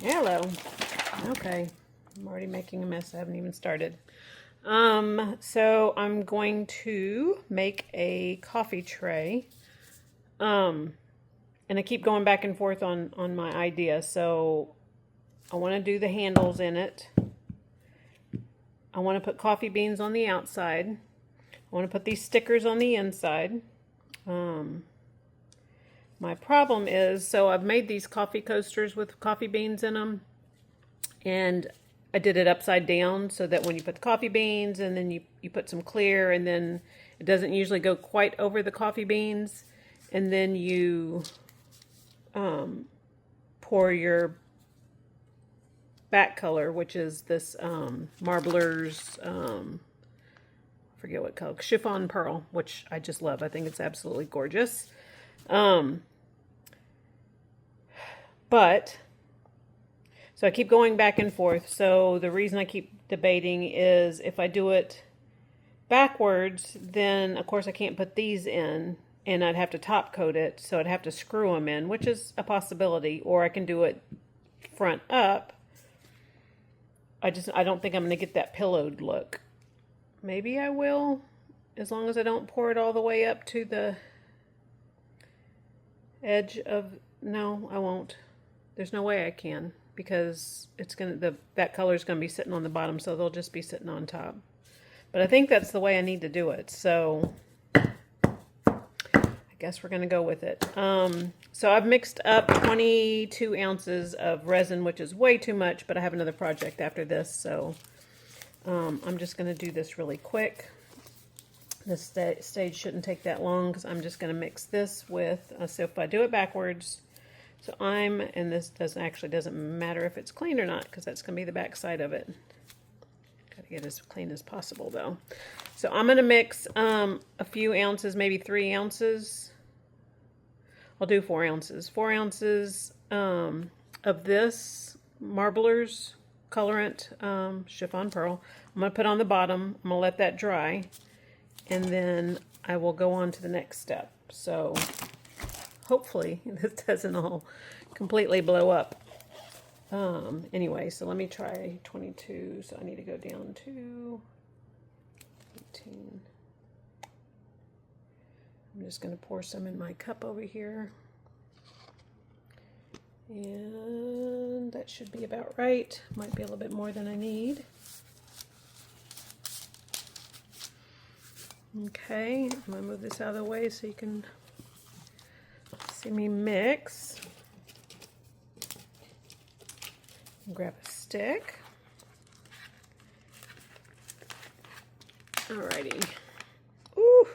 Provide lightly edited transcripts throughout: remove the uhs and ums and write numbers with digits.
Hello. Okay, I'm already making a mess. I haven't even started. So I'm going to make a coffee tray. And I keep going back and forth on my idea. So I want to do the handles in it. I want to put coffee beans on the outside. I want to put these stickers on the inside. My problem is, so I've made these coffee coasters with coffee beans in them, and I did it upside down so that when you put the coffee beans and then you put some clear, and then it doesn't usually go quite over the coffee beans, and then you pour your back color, which is this Marbler's, forget what color, chiffon pearl, which I just love. I think it's absolutely gorgeous. But so I keep going back and forth. So the reason I keep debating is if I do it backwards, then of course I can't put these in, and I'd have to top coat it, so I'd have to screw them in, which is a possibility, or I can do it front up. I don't think I'm going to get that pillowed look. Maybe I will, as long as I don't pour it all the way up to the edge of, no, I won't. There's no way I can, because it's that color is going to be sitting on the bottom, so they'll just be sitting on top. But I think that's the way I need to do it, so I guess we're going to go with it. So I've mixed up 22 ounces of resin, which is way too much, but I have another project after this, so I'm just going to do this really quick. This stage shouldn't take that long, because I'm just going to mix this with, so if I do it backwards, so and this doesn't matter if it's clean or not, because that's going to be the back side of it. Got to get as clean as possible, though. So I'm going to mix a few ounces, maybe 3 ounces. I'll do 4 ounces. 4 ounces of this Marbler's colorant chiffon pearl. I'm going to put on the bottom. I'm going to let that dry, and then I will go on to the next step. So hopefully this doesn't all completely blow up. Anyway, so let me try 22. So I need to go down to 18. I'm just going to pour some in my cup over here. And that should be about right. Might be a little bit more than I need. Okay, I'm going to move this out of the way so you can see me mix. Grab a stick. Alrighty. Ooh!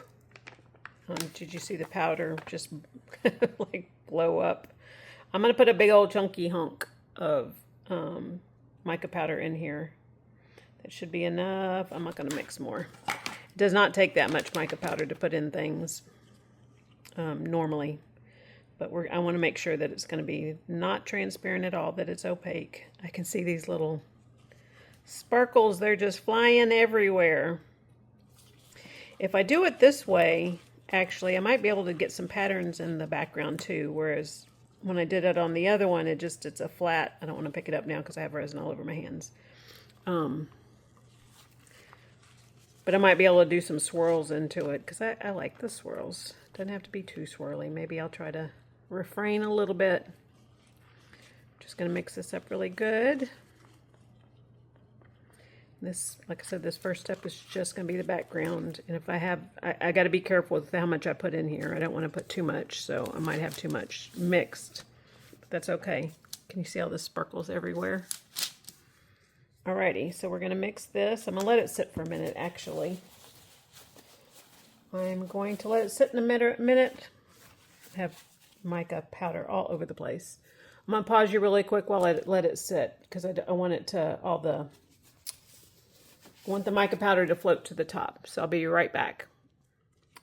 Did you see the powder just like blow up? I'm going to put a big old chunky hunk of mica powder in here. That should be enough. I'm not going to mix more. It does not take that much mica powder to put in things normally. But I want to make sure that it's going to be not transparent at all, that it's opaque. I can see these little sparkles. They're just flying everywhere. If I do it this way, actually, I might be able to get some patterns in the background too, whereas when I did it on the other one, it's a flat. I don't want to pick it up now because I have resin all over my hands. But I might be able to do some swirls into it, because I like the swirls. Doesn't have to be too swirly. Maybe I'll try to refrain a little bit. Just going to mix this up really good. This, like I said, this first step is just going to be the background. And if I got to be careful with how much I put in here. I don't want to put too much, so I might have too much mixed. But that's okay. Can you see all the sparkles everywhere? Alrighty, so we're going to mix this. I'm going to let it sit for a minute, actually. I'm going to let it sit in a minute. I have mica powder all over the place. I'm going to pause you really quick while I let it sit, because I want it to, I want the mica powder to float to the top. So I'll be right back.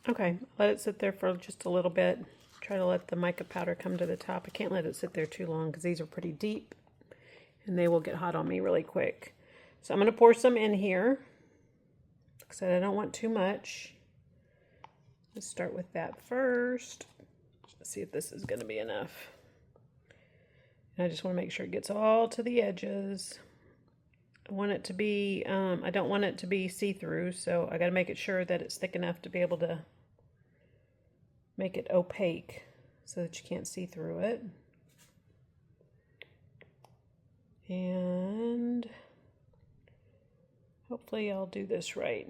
Okay, let it sit there for just a little bit. Try to let the mica powder come to the top. I can't let it sit there too long, because these are pretty deep, and they will get hot on me really quick. So I'm going to pour some in here. Like I said, I don't want too much. Let's start with that first. Let's see if this is going to be enough. And I just want to make sure it gets all to the edges. I want it to be, I don't want it to be see-through, so I got to make it sure that it's thick enough to be able to make it opaque so that you can't see through it. And hopefully I'll do this right.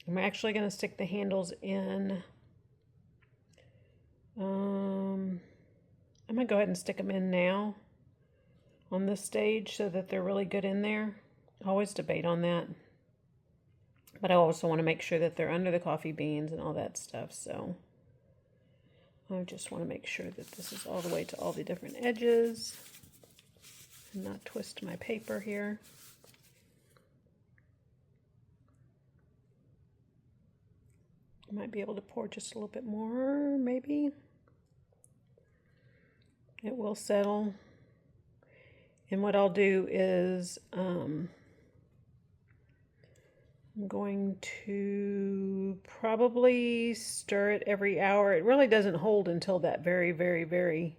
I'm actually going to stick the handles in. I'm going to go ahead and stick them in now on this stage so that they're really good in there. I always debate on that. But I also want to make sure that they're under the coffee beans and all that stuff. So I just want to make sure that this is all the way to all the different edges and not twist my paper here. I might be able to pour just a little bit more, maybe. It will settle. And what I'll do is I'm going to probably stir it every hour. It really doesn't hold until that very, very, very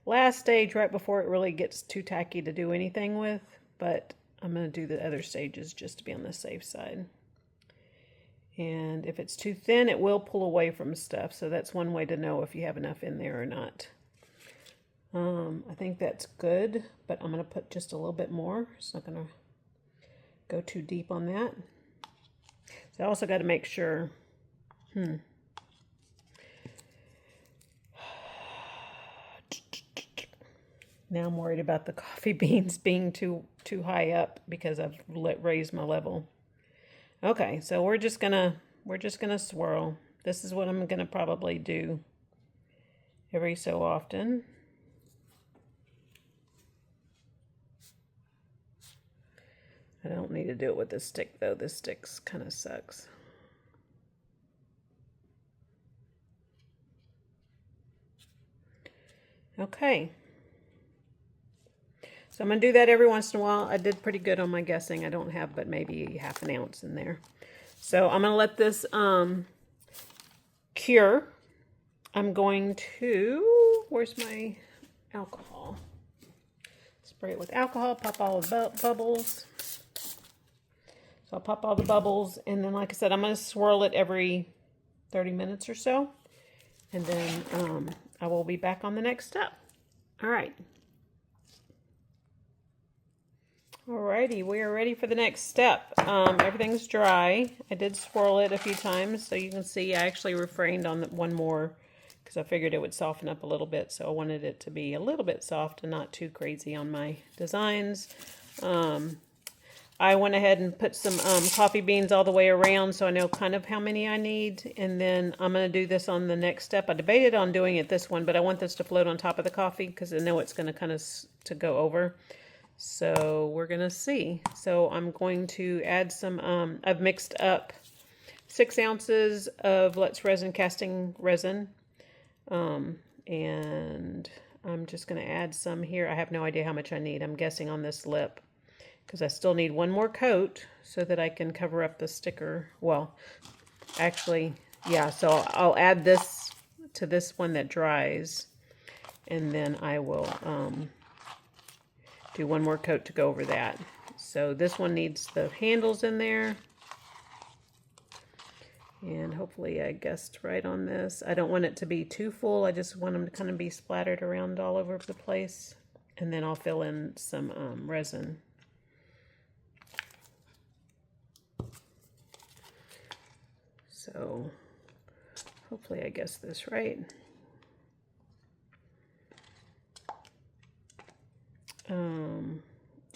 last stage, right before it really gets too tacky to do anything with. But I'm going to do the other stages just to be on the safe side. And if it's too thin, it will pull away from stuff. So that's one way to know if you have enough in there or not. I think that's good, but I'm going to put just a little bit more. It's not going to go too deep on that. So I also got to make sure, Now I'm worried about the coffee beans being too high up because I've raised my level. Okay, so we're just gonna swirl. This is what I'm gonna probably do every so often. I don't need to do it with this stick though. This stick kind of sucks. Okay. So I'm going to do that every once in a while. I did pretty good on my guessing. I don't have but maybe half an ounce in there. So I'm going to let this cure. I'm going to, where's my alcohol? Spray it with alcohol, pop all the bubbles. So I'll pop all the bubbles, and then like I said, I'm going to swirl it every 30 minutes or so. And then I will be back on the next step. All right. Alrighty, we are ready for the next step. Everything's dry. I did swirl it a few times, so you can see I actually refrained on one more because I figured it would soften up a little bit, so I wanted it to be a little bit soft and not too crazy on my designs. I went ahead and put some coffee beans all the way around, so I know kind of how many I need, and then I'm going to do this on the next step. I debated on doing it this one, but I want this to float on top of the coffee because I know it's going to kind of to go over. So we're going to see. So I'm going to add some, I've mixed up 6 ounces of Let's Resin casting resin. And I'm just going to add some here. I have no idea how much I need. I'm guessing on this lip because I still need one more coat so that I can cover up the sticker. Well, actually, yeah, so I'll add this to this one that dries, and then I will, do one more coat to go over that. So this one needs the handles in there. And hopefully I guessed right on this. I don't want it to be too full. I just want them to kind of be splattered around all over the place. And then I'll fill in some resin. So hopefully I guessed this right.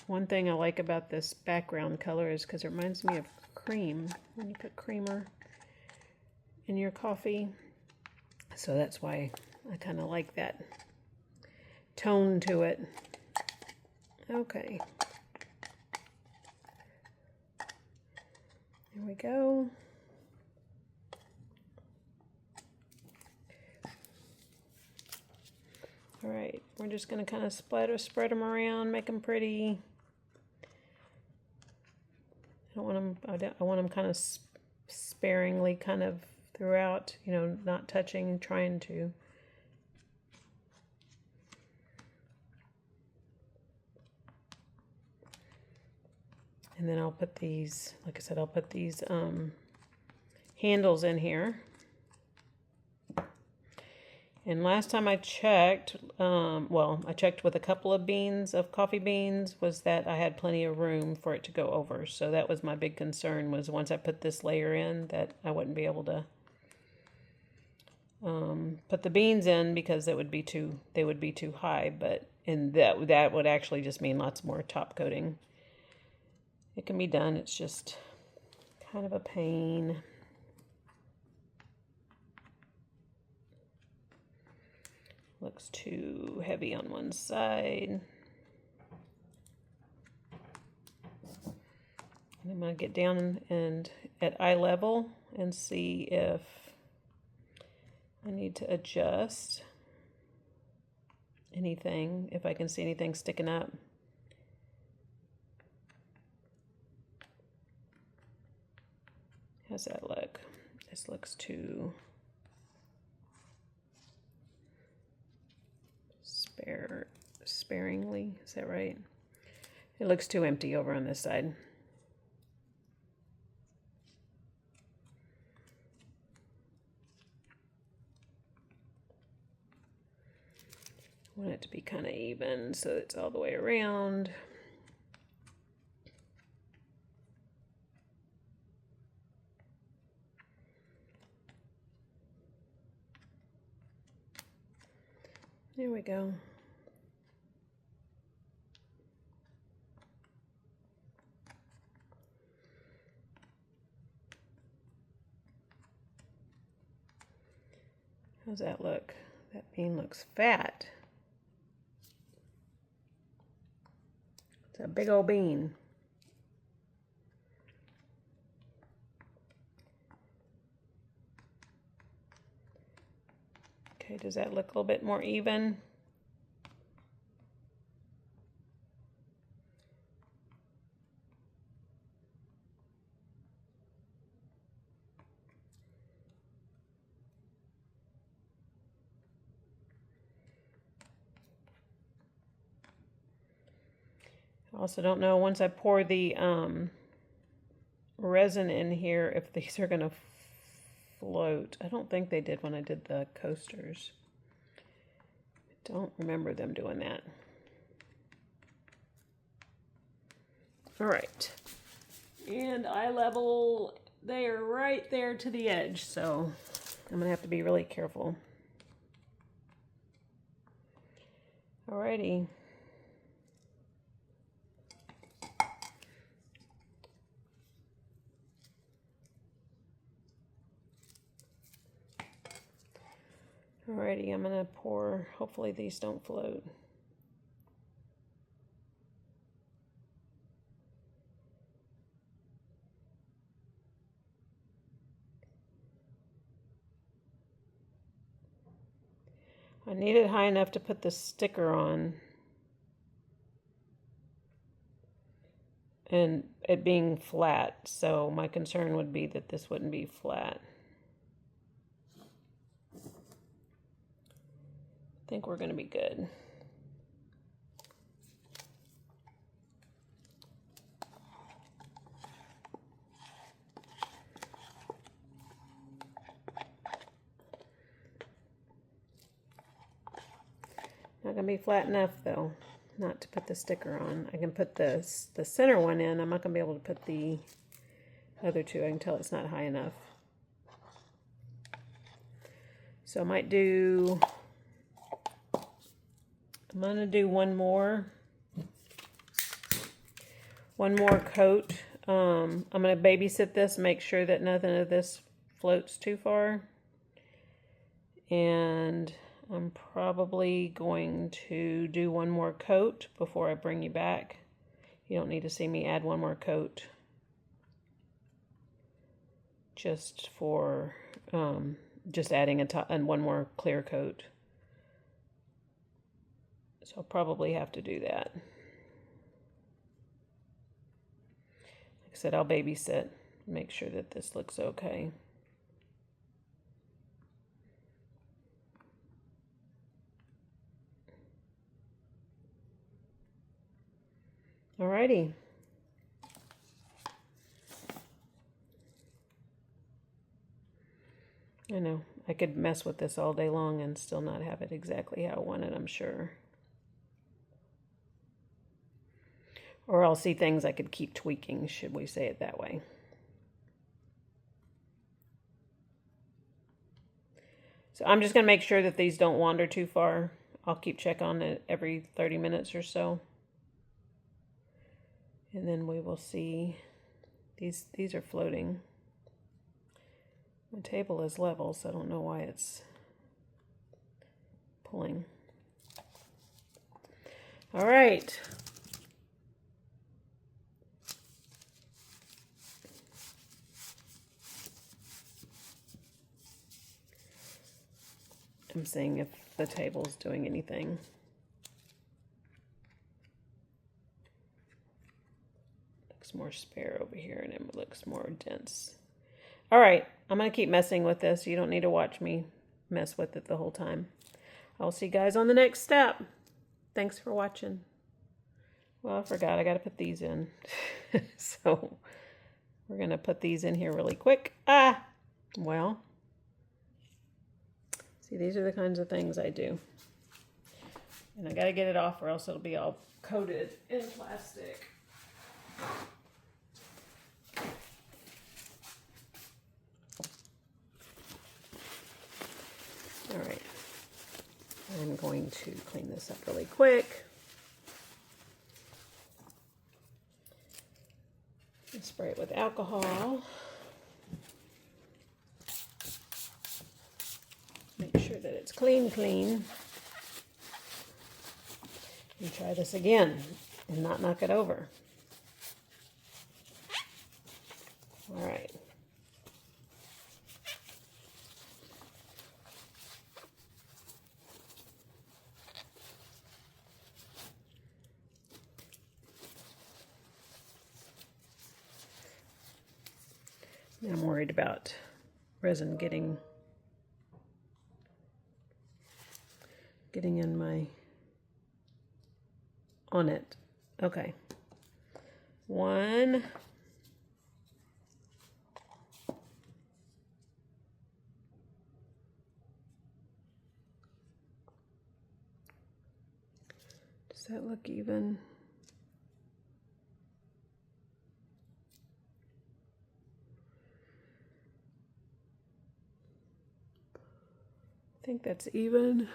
One thing I like about this background color is because it reminds me of cream, when you put creamer in your coffee. So that's why I kind of like that tone to it. Okay. There we go. All right, we're just going to kind of spread them around, make them pretty. I want them kind of sparingly kind of throughout, you know, not touching, trying to. And then I'll put these, like I said, I'll put these handles in here. And last time I checked, well, I checked with a couple of beans of coffee beans, was that I had plenty of room for it to go over. So that was my big concern, was once I put this layer in that I wouldn't be able to put the beans in because they would be too high. But that would actually just mean lots more top coating. It can be done. It's just kind of a pain. Looks too heavy on one side. And I'm going to get down and at eye level and see if I need to adjust anything, if I can see anything sticking up. How's that look? This looks too sparingly, is that right? It looks too empty over on this side. I want it to be kind of even so it's all the way around. There we go. How's that look? That bean looks fat. It's a big old bean. Okay, does that look a little bit more even? I also don't know, once I pour the resin in here, if these are going to float. I don't think they did when I did the coasters. I don't remember them doing that. All right. And eye level, they are right there to the edge, so I'm going to have to be really careful. Alrighty. Alrighty, I'm going to pour, hopefully these don't float. I need it high enough to put the sticker on. And it being flat, so my concern would be that this wouldn't be flat. I think we're going to be good. Not going to be flat enough though, not to put the sticker on. I can put the center one in. I'm not going to be able to put the other two. I can tell it's not high enough. So I might do, I'm going to do one more coat. I'm going to babysit this, make sure that nothing of this floats too far. And I'm probably going to do one more coat before I bring you back. You don't need to see me add one more coat. Just for, just adding and one more clear coat. So I'll probably have to do that. Like I said, I'll babysit, make sure that this looks okay. Alrighty. I know. I could mess with this all day long and still not have it exactly how I want it, I'm sure. Or I'll see things I could keep tweaking, should we say it that way. So I'm just going to make sure that these don't wander too far. I'll keep check on it every 30 minutes or so. And then we will see. These are floating. My table is level, so I don't know why it's pulling. All right. I'm seeing if the table's doing anything. Looks more spare over here, and it looks more dense. All right, I'm going to keep messing with this. You don't need to watch me mess with it the whole time. I'll see you guys on the next step. Thanks for watching. Well, I forgot. I got to put these in. So we're going to put these in here really quick. Well. See, these are the kinds of things I do. And I got to get it off or else it'll be all coated in plastic. All right. I'm going to clean this up really quick. And spray it with alcohol. Make sure that it's clean. And try this again and not knock it over. All right. I'm worried about resin getting in my on it. Okay. One. Does that look even? I think that's even.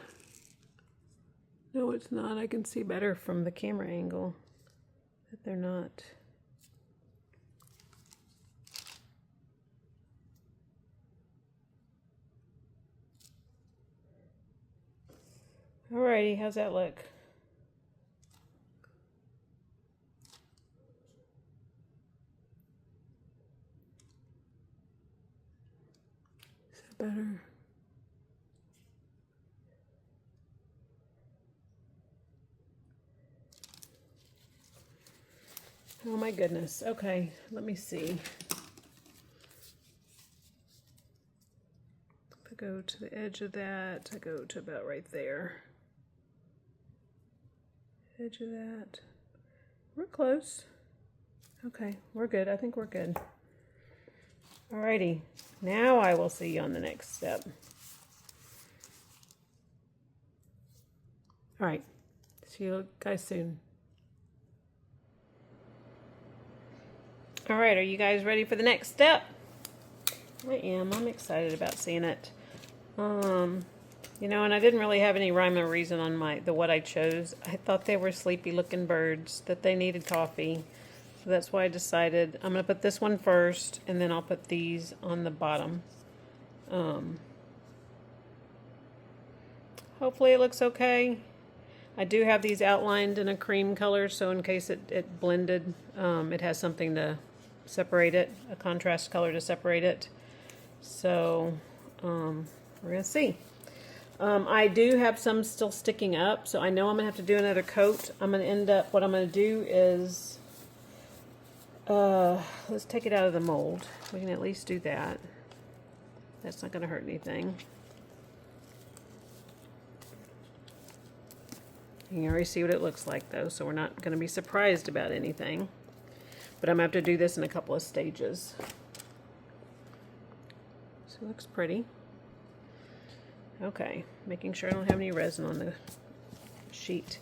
No, it's not. I can see better from the camera angle that they're not. Alrighty, how's that look? Is that better? Oh my goodness. Okay, let me see. If I go to the edge of that, I go to about right there. Edge of that. We're close. Okay, we're good. I think we're good. Alrighty, now I will see you on the next step. Alright, see you guys soon. All right, are you guys ready for the next step? I am. I'm excited about seeing it. You know, and I didn't really have any rhyme or reason on what I chose. I thought they were sleepy looking birds, that they needed coffee. So that's why I decided I'm going to put this one first, and then I'll put these on the bottom. Hopefully it looks okay. I do have these outlined in a cream color, so in case it blended, it has something to separate it, a contrast color to separate it. So we're gonna see. I do have some still sticking up, so I know I'm gonna have to do another coat. I'm gonna end up, what I'm gonna do is, let's take it out of the mold. We can at least do that. That's not gonna hurt anything. You can already see what it looks like though, so we're not going to be surprised about anything. But I'm going to have to do this in a couple of stages. So it looks pretty. Okay, making sure I don't have any resin on the sheet.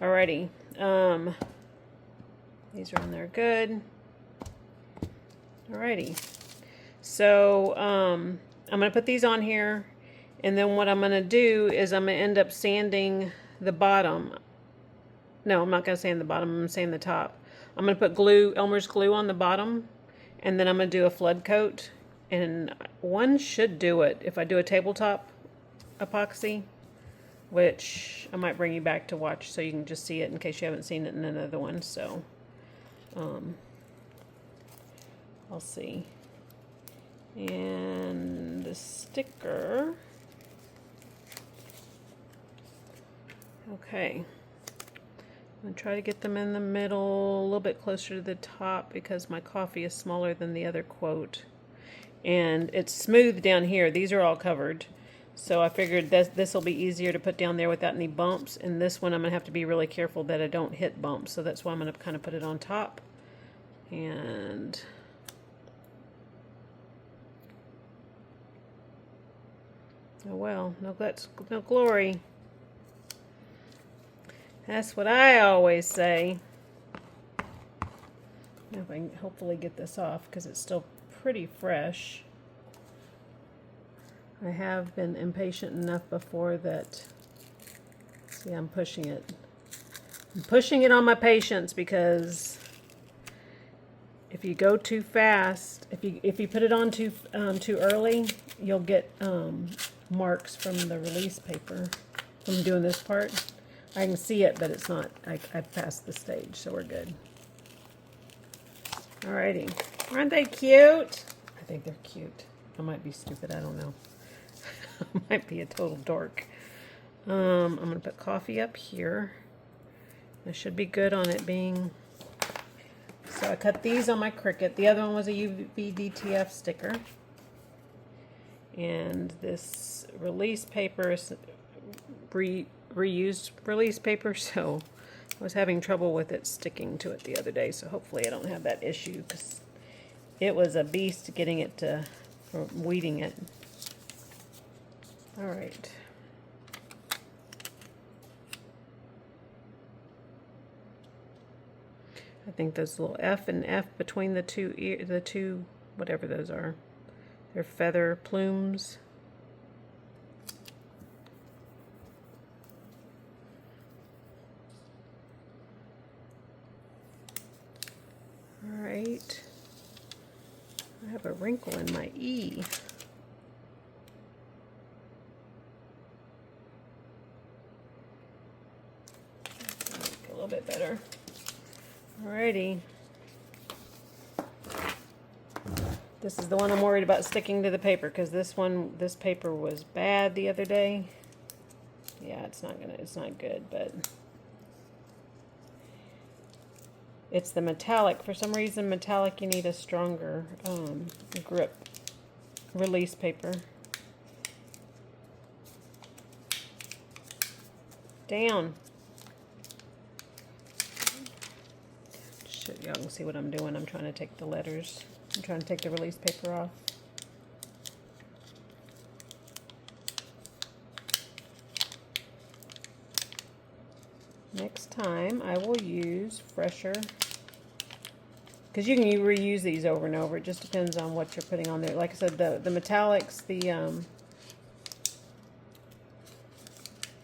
Alrighty, these are on there good. Alrighty, so I'm going to put these on here, and then what I'm going to do is I'm going to end up sanding the bottom. No, I'm not going to sand the bottom, I'm going to sand the top. I'm going to put glue, Elmer's glue on the bottom, and then I'm going to do a flood coat, and one should do it if I do a tabletop epoxy, which I might bring you back to watch so you can just see it in case you haven't seen it in another one. So I'll see. And the sticker, okay, I'm going to try to get them in the middle, a little bit closer to the top because my coffee is smaller than the other quote, and it's smooth down here. These are all covered, so I figured this will be easier to put down there without any bumps, and this one I'm going to have to be really careful that I don't hit bumps, so that's why I'm going to kind of put it on top. And oh well, no guts, no glory. That's what I always say. Now if I can hopefully get this off because it's still pretty fresh. I have been impatient enough before that, see, I'm pushing it. I'm pushing it on my patience because if you go too fast, if you put it on too early, you'll get marks from the release paper from doing this part. I can see it, but it's not. I've passed the stage, so we're good. Alrighty, aren't they cute? I think they're cute. I might be stupid. I don't know. I might be a total dork. I'm gonna put coffee up here. It should be good on it being. So I cut these on my Cricut. The other one was a UV DTF sticker. And this release paper is reused release paper, so I was having trouble with it sticking to it the other day, so hopefully I don't have that issue because it was a beast getting it to, or weeding it. Alright. I think those little F and F between the two, whatever those are, they're feather plumes. All right. I have a wrinkle in my E. A little bit better. Alrighty. This is the one I'm worried about sticking to the paper because this paper was bad the other day. Yeah, it's not good, but it's the metallic. For some reason, metallic, you need a stronger grip release paper. Down. Y'all can see what I'm doing. I'm trying to take the letters. I'm trying to take the release paper off. Next time I will use fresher, because you can reuse these over and over. It just depends on what you're putting on there. Like I said, the metallics,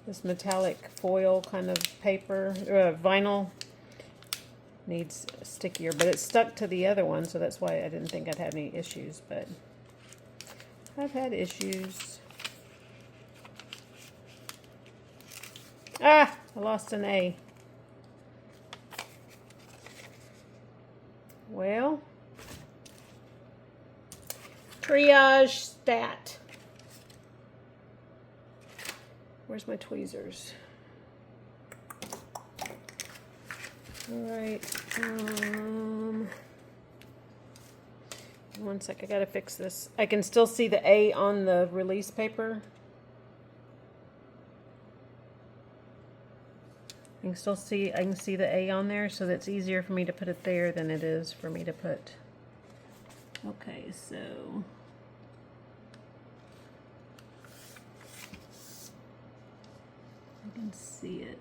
this metallic foil kind of paper, vinyl, needs stickier, but it's stuck to the other one, so that's why I didn't think I'd have any issues, but I've had issues. Ah, I lost an A. Well, triage stat. Where's my tweezers? Alright, one sec, I gotta fix this. I can still see the A on the release paper. I can see the A on there, so that's easier for me to put it there than it is for me to put. Okay, so can see it.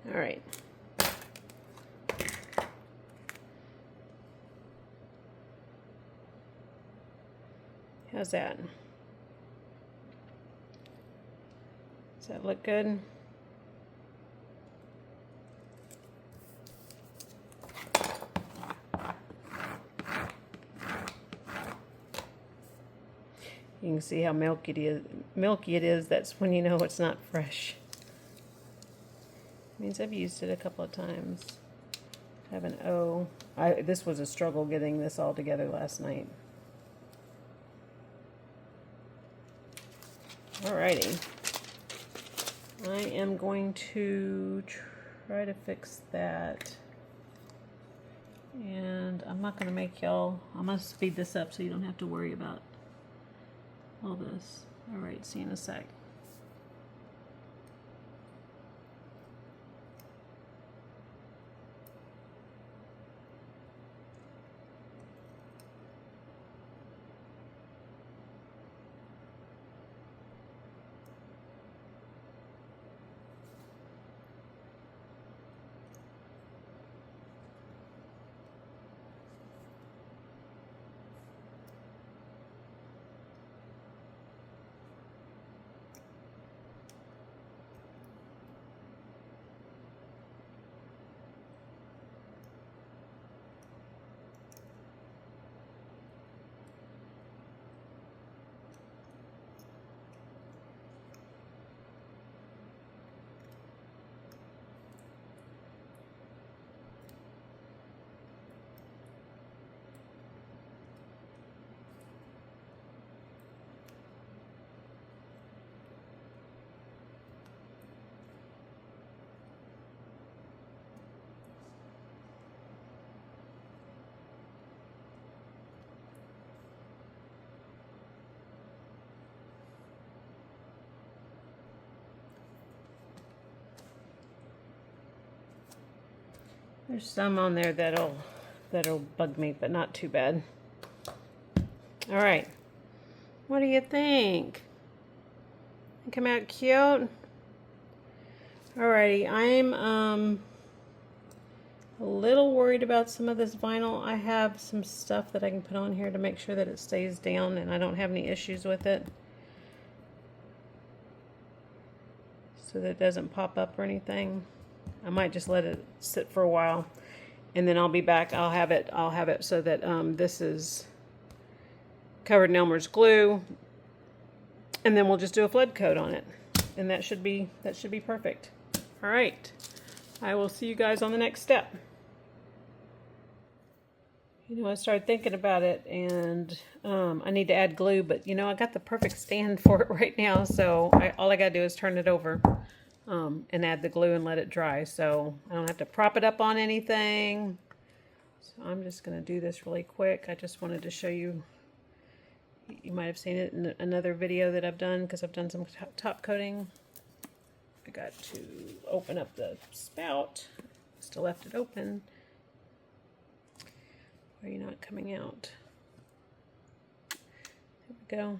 All right. How's that? Does that look good? You can see how milky it is. That's when you know it's not fresh. It means I've used it a couple of times. I have an O. This was a struggle getting this all together last night. Alrighty. I am going to try to fix that. And I'm not going to make y'all, I'm going to speed this up so you don't have to worry about all this. Alright, see you in a sec. There's some on there that'll bug me, but not too bad. All right, what do you think? Come out cute. Alrighty, I'm a little worried about some of this vinyl. I have some stuff that I can put on here to make sure that it stays down and I don't have any issues with it, so that it doesn't pop up or anything. I might just let it sit for a while, and then I'll be back. I'll have it so that this is covered in Elmer's glue, and then we'll just do a flood coat on it, and that should be perfect. All right, I will see you guys on the next step. You know, I started thinking about it, and I need to add glue, but you know, I got the perfect stand for it right now, so all I gotta do is turn it over and add the glue and let it dry, so I don't have to prop it up on anything. So I'm just gonna do this really quick. I just wanted to show you. You might have seen it in another video that I've done, because I've done some top coating. I got to open up the spout. Still left it open. Why are you not coming out? There we go.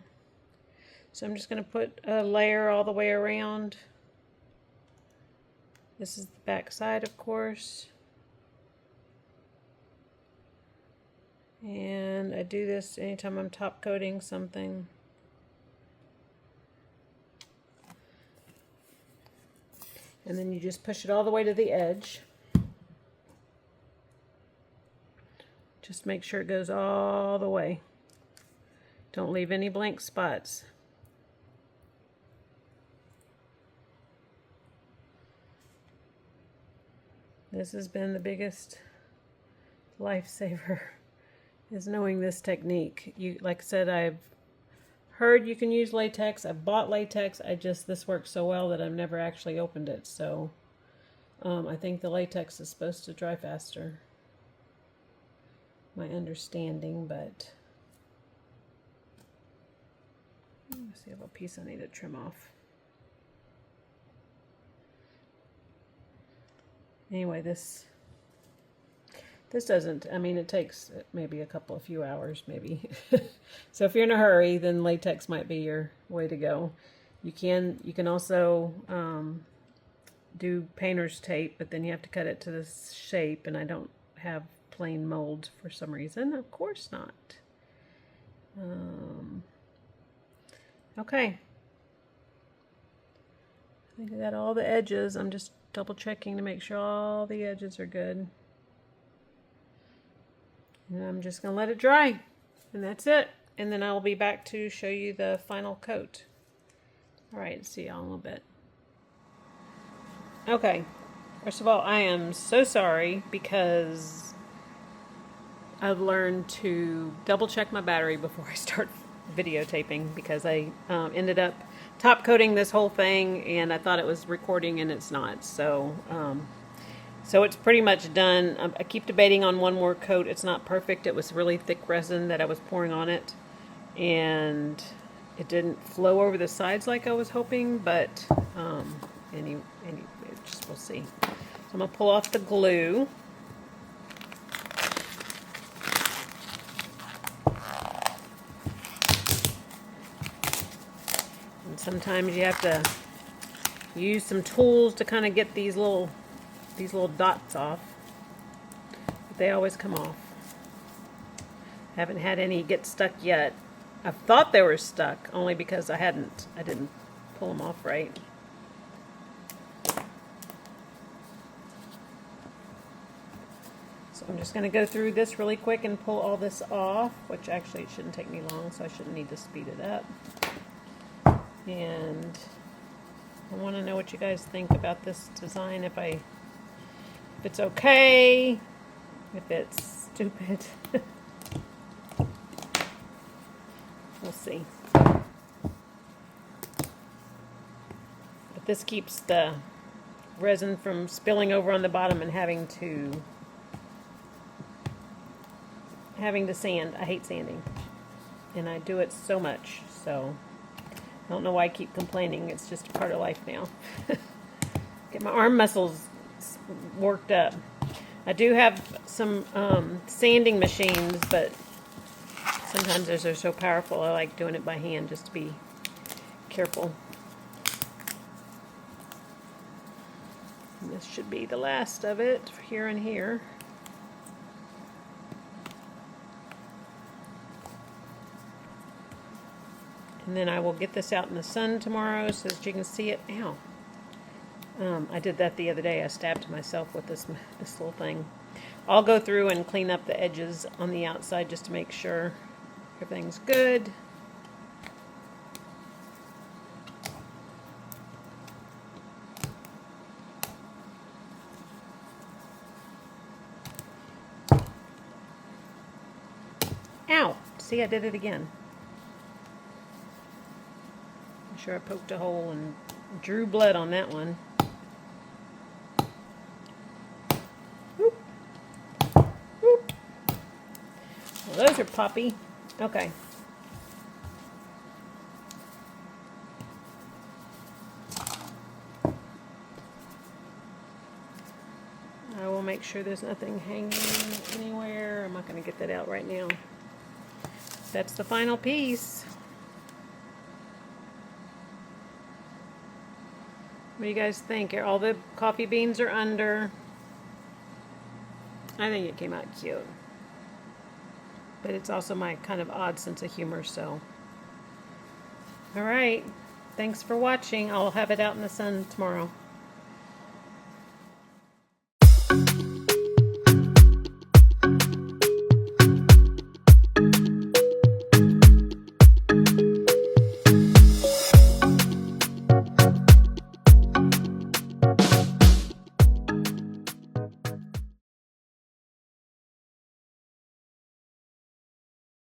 So I'm just going to put a layer all the way around. This is the back side, of course. And I do this anytime I'm top coating something. And then you just push it all the way to the edge. Just make sure it goes all the way. Don't leave any blank spots. This has been the biggest lifesaver, is knowing this technique. Like I said, I've heard you can use latex. I've bought latex. This works so well that I've never actually opened it. So I think the latex is supposed to dry faster. My understanding, but let's see, I have a piece I need to trim off. Anyway, this This doesn't, I mean, it takes maybe a few hours, maybe. So if you're in a hurry, then latex might be your way to go. You can also do painter's tape, but then you have to cut it to this shape, and I don't have plain molds for some reason. Of course not. Okay. I think I got all the edges. I'm just double checking to make sure all the edges are good. And I'm just going to let it dry. And that's it. And then I'll be back to show you the final coat. Alright, see y'all in a little bit. Okay. First of all, I am so sorry because I've learned to double check my battery before I start videotaping, because I ended up top coating this whole thing and I thought it was recording and it's not. So so it's pretty much done. I keep debating on one more coat. It's not perfect. It was really thick resin that I was pouring on it, and it didn't flow over the sides like I was hoping, but just we'll see. So I'm gonna pull off the glue. And sometimes you have to use some tools to kind of get these little dots off. But they always come off. Haven't had any get stuck yet. I thought they were stuck only because I didn't pull them off right. So I'm just going to go through this really quick and pull all this off, which actually it shouldn't take me long, so I shouldn't need to speed it up. And I want to know what you guys think about this design, if it's okay, if it's stupid. We'll see. But this keeps the resin from spilling over on the bottom and having to sand. I hate sanding, and I do it so much, so I don't know why I keep complaining. It's just a part of life now. Get my arm muscles worked up. I do have some sanding machines, but sometimes those are so powerful I like doing it by hand just to be careful. And this should be the last of it here and here. And then I will get this out in the sun tomorrow so that you can see it. Ow. I did that the other day. I stabbed myself with this little thing. I'll go through and clean up the edges on the outside just to make sure everything's good. Ow! See, I did it again. I'm sure I poked a hole and drew blood on that one. Whoop. Whoop. Well, those are poppy. Okay. I will make sure there's nothing hanging anywhere. I'm not going to get that out right now. That's the final piece. What do you guys think? All the coffee beans are under. I think it came out cute. But it's also my kind of odd sense of humor, so. Alright. Thanks for watching. I'll have it out in the sun tomorrow.